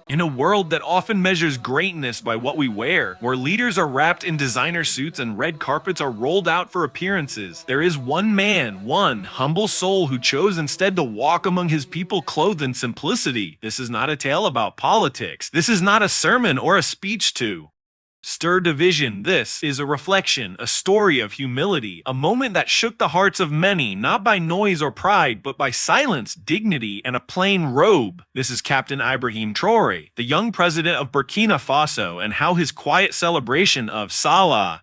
In a world that often measures greatness by what we wear, where leaders are wrapped in designer suits and red carpets are rolled out for appearances, there is one man, one humble soul who chose instead to walk among his people clothed in simplicity. This is not a tale about politics. This is not a sermon or a speech to stir division. This is a reflection, a story of humility, a moment that shook the hearts of many, not by noise or pride, but by silence, dignity, and a plain robe. This is Captain Ibrahim Traore, the young president of Burkina Faso, and how his quiet celebration of Salah,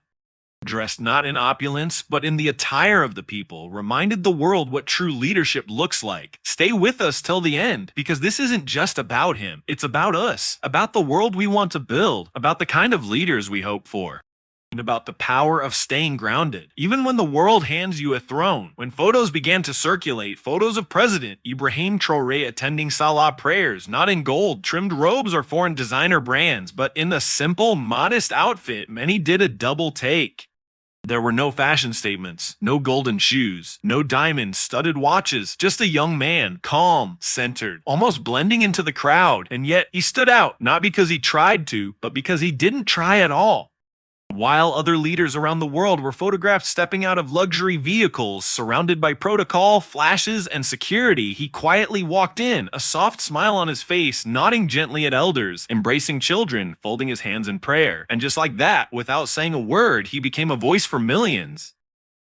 dressed not in opulence, but in the attire of the people, reminded the world what true leadership looks like. Stay with us till the end, because this isn't just about him. It's about us, about the world we want to build, about the kind of leaders we hope for, and about the power of staying grounded. Even when the world hands you a throne, when photos began to circulate, photos of President Ibrahim Traoré attending Salah prayers, not in gold-trimmed robes or foreign designer brands, but in a simple, modest outfit, many did a double take. There were no fashion statements, no golden shoes, no diamond-studded watches, just a young man, calm, centered, almost blending into the crowd, and yet he stood out, not because he tried to, but because he didn't try at all. While other leaders around the world were photographed stepping out of luxury vehicles, surrounded by protocol, flashes, and security, he quietly walked in, a soft smile on his face, nodding gently at elders, embracing children, folding his hands in prayer. And just like that, without saying a word, he became a voice for millions.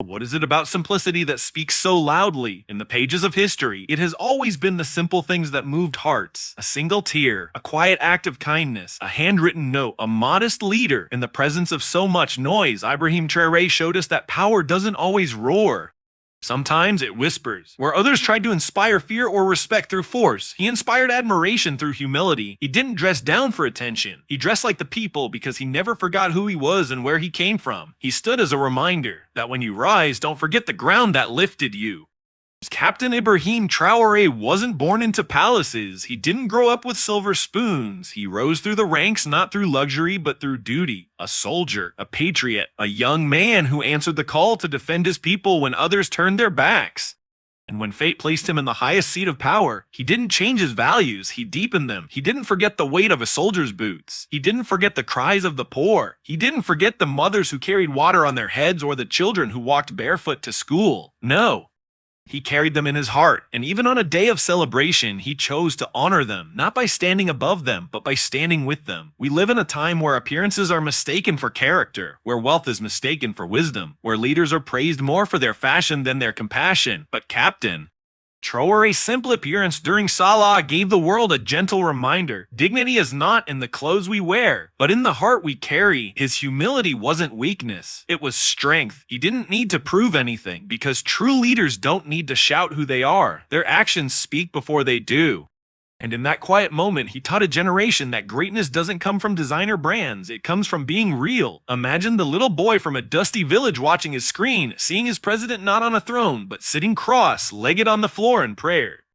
What is it about simplicity that speaks so loudly? In the pages of history, it has always been the simple things that moved hearts. A single tear, a quiet act of kindness, a handwritten note, a modest leader. In the presence of so much noise, Ibrahim Traoré showed us that power doesn't always roar. Sometimes it whispers. Where others tried to inspire fear or respect through force, he inspired admiration through humility. He didn't dress down for attention. He dressed like the people because he never forgot who he was and where he came from. He stood as a reminder that when you rise, don't forget the ground that lifted you. Captain Ibrahim Traoré wasn't born into palaces. He didn't grow up with silver spoons. He rose through the ranks not through luxury but through duty. A soldier, a patriot, a young man who answered the call to defend his people when others turned their backs. And when fate placed him in the highest seat of power, he didn't change his values, he deepened them. He didn't forget the weight of a soldier's boots. He didn't forget the cries of the poor. He didn't forget the mothers who carried water on their heads or the children who walked barefoot to school. No. He carried them in his heart, and even on a day of celebration, he chose to honor them, not by standing above them, but by standing with them. We live in a time where appearances are mistaken for character, where wealth is mistaken for wisdom, where leaders are praised more for their fashion than their compassion. But Captain Traoré's simple appearance during Salah gave the world a gentle reminder. Dignity is not in the clothes we wear, but in the heart we carry. His humility wasn't weakness, it was strength. He didn't need to prove anything, because true leaders don't need to shout who they are. Their actions speak before they do. And in that quiet moment, he taught a generation that greatness doesn't come from designer brands, it comes from being real. Imagine the little boy from a dusty village watching his screen, seeing his president not on a throne, but sitting cross-legged on the floor in prayer.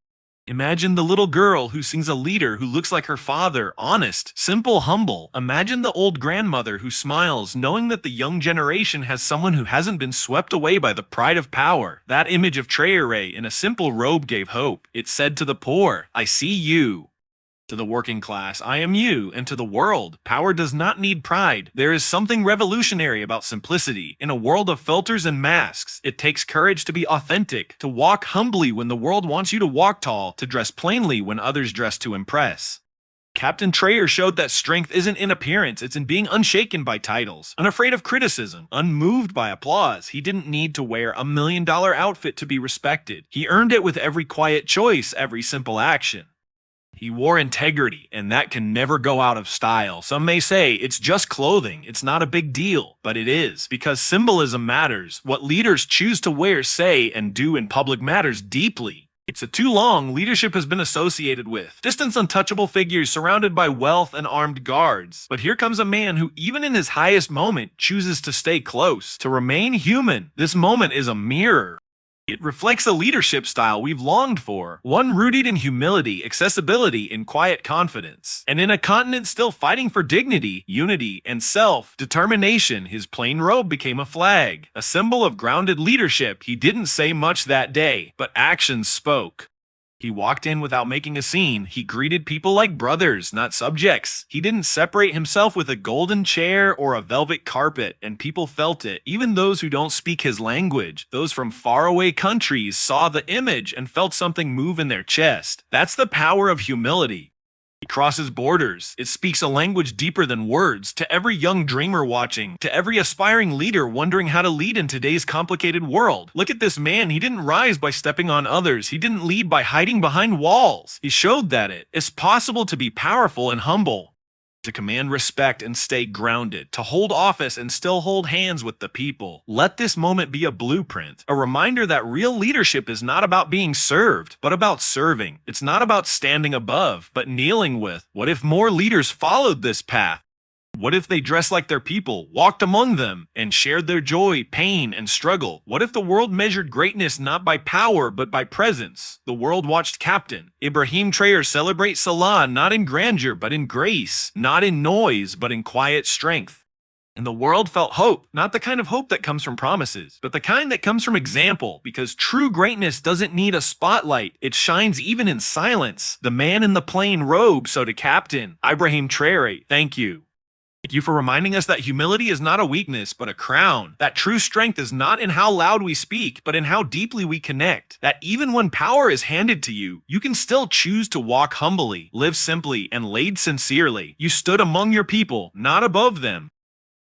Imagine the little girl who sings a leader who looks like her father, honest, simple, humble. Imagine the old grandmother who smiles, knowing that the young generation has someone who hasn't been swept away by the pride of power. That image of Traoré in a simple robe gave hope. It said to the poor, I see you. To the working class, I am you, and to the world, power does not need pride. There is something revolutionary about simplicity. In a world of filters and masks, it takes courage to be authentic, to walk humbly when the world wants you to walk tall, to dress plainly when others dress to impress. Captain Traoré showed that strength isn't in appearance, it's in being unshaken by titles, unafraid of criticism, unmoved by applause. He didn't need to wear a $1 million outfit to be respected. He earned it with every quiet choice, every simple action. He wore integrity, and that can never go out of style. Some may say it's just clothing, it's not a big deal, but it is, because symbolism matters. What leaders choose to wear, say, and do in public matters deeply. It's a too long leadership has been associated with distant, untouchable figures surrounded by wealth and armed guards. But here comes a man who, even in his highest moment, chooses to stay close, to remain human. This moment is a mirror. It reflects a leadership style we've longed for, one rooted in humility, accessibility, and quiet confidence. And in a continent still fighting for dignity, unity, and self-determination, his plain robe became a flag, a symbol of grounded leadership. He didn't say much that day, but actions spoke. He walked in without making a scene. He greeted people like brothers, not subjects. He didn't separate himself with a golden chair or a velvet carpet, and people felt it. Even those who don't speak his language, those from faraway countries, saw the image and felt something move in their chest. That's the power of humility. It crosses borders. It speaks a language deeper than words, to every young dreamer watching, to every aspiring leader wondering how to lead in today's complicated world. Look at this man. He didn't rise by stepping on others. He didn't lead by hiding behind walls. He showed that it is possible to be powerful and humble, to command respect and stay grounded, to hold office and still hold hands with the people. Let this moment be a blueprint, a reminder that real leadership is not about being served, but about serving. It's not about standing above, but kneeling with. What if more leaders followed this path? What if they dressed like their people, walked among them, and shared their joy, pain, and struggle? What if the world measured greatness not by power, but by presence? The world watched Captain Ibrahim Traoré celebrate Salah not in grandeur, but in grace, not in noise, but in quiet strength. And the world felt hope, not the kind of hope that comes from promises, but the kind that comes from example, because true greatness doesn't need a spotlight. It shines even in silence. The man in the plain robe, so to Captain Ibrahim Traoré, thank you. Thank you for reminding us that humility is not a weakness, but a crown. That true strength is not in how loud we speak, but in how deeply we connect. That even when power is handed to you, you can still choose to walk humbly, live simply, and lead sincerely. You stood among your people, not above them.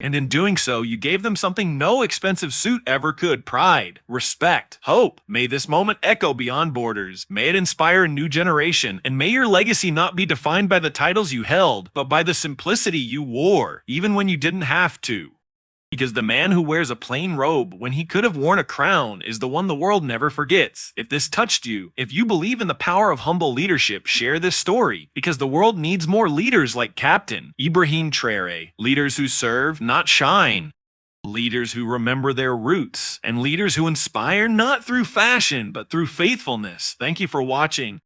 And in doing so, you gave them something no expensive suit ever could: pride, respect, hope. May this moment echo beyond borders. May it inspire a new generation. And may your legacy not be defined by the titles you held, but by the simplicity you wore, even when you didn't have to. Because the man who wears a plain robe when he could have worn a crown is the one the world never forgets. If this touched you, if you believe in the power of humble leadership, share this story, because the world needs more leaders like Captain Ibrahim Traoré. Leaders who serve, not shine. Leaders who remember their roots, and leaders who inspire not through fashion, but through faithfulness. Thank you for watching.